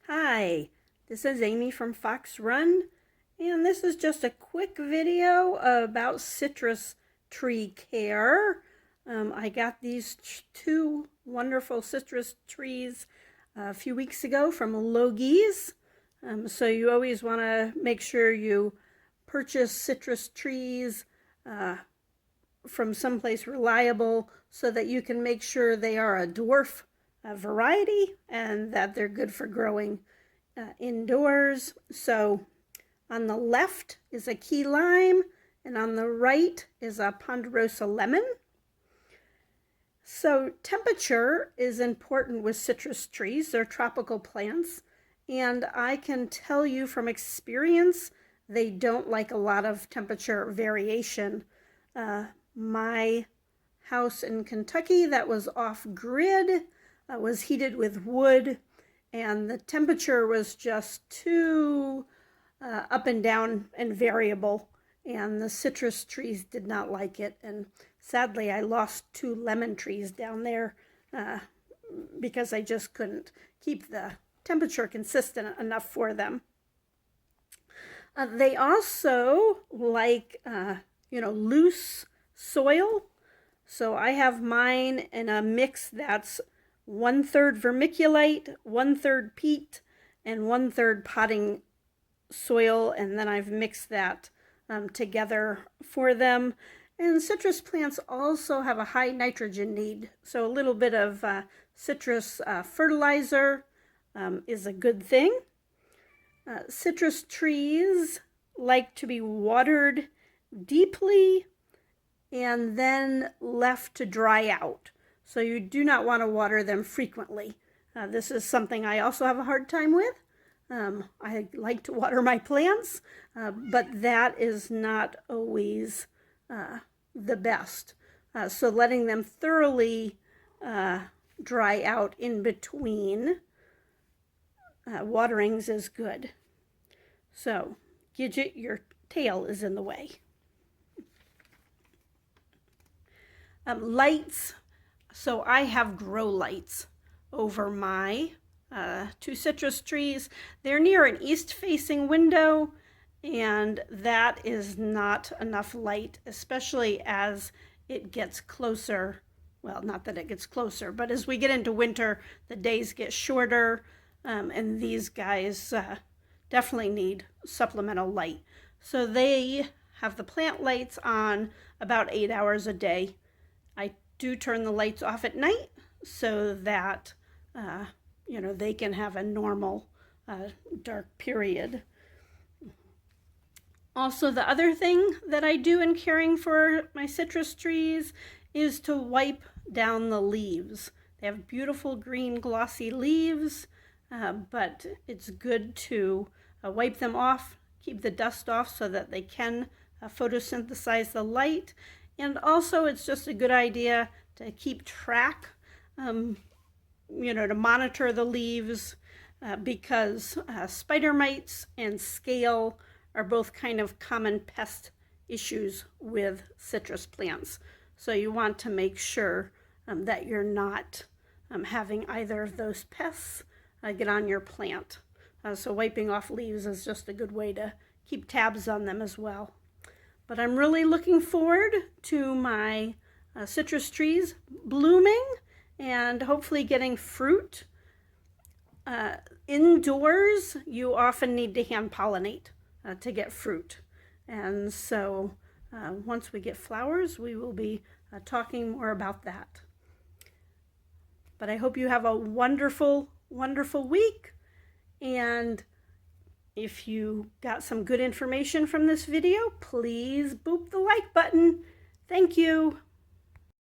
Hi, this is Amy from Fox Run, and this is just a quick video about citrus tree care. I got these two wonderful citrus trees a few weeks ago from Logie's. So you always want to make sure you purchase citrus trees from someplace reliable so that you can make sure they are a dwarf variety and that they're good for growing indoors. So on the left is a key lime and on the right is a ponderosa lemon. So temperature is important with citrus trees. They're tropical plants, and I can tell you from experience they don't like a lot of temperature variation. My house in Kentucky that was off-grid was heated with wood, and the temperature was just too up and down and variable, and the citrus trees did not like it. And sadly, I lost two lemon trees down there because I just couldn't keep the temperature consistent enough for them. They also like loose soil. So I have mine in a mix that's 1/3 vermiculite, 1/3 peat, and 1/3 potting soil, and then I've mixed that together for them. And citrus plants also have a high nitrogen need, so a little bit of citrus fertilizer is a good thing. Citrus trees like to be watered deeply and then left to dry out. So you do not want to water them frequently. This is something I also have a hard time with. I like to water my plants, but that is not always the best. So letting them thoroughly dry out in between waterings is good. So, Gidget, your tail is in the way. Lights. So I have grow lights over my two citrus trees. They're near an east-facing window, and that is not enough light, especially as it gets closer. Well, not that it gets closer, but as we get into winter, the days get shorter, and these guys definitely need supplemental light. So they have the plant lights on about 8 hours a day. I do turn the lights off at night so that they can have a normal dark period. Also, the other thing that I do in caring for my citrus trees is to wipe down the leaves. They have beautiful green glossy leaves, but it's good to wipe them off, keep the dust off so that they can photosynthesize the light. And also it's just a good idea to keep track, to monitor the leaves because spider mites and scale are both kind of common pest issues with citrus plants. So you want to make sure that you're not having either of those pests get on your plant. So wiping off leaves is just a good way to keep tabs on them as well. But I'm really looking forward to my citrus trees blooming and hopefully getting fruit. Indoors, you often need to hand pollinate to get fruit. And so once we get flowers, we will be talking more about that. But I hope you have a wonderful, wonderful week. And if you got some good information from this video, please boop the like button. Thank you.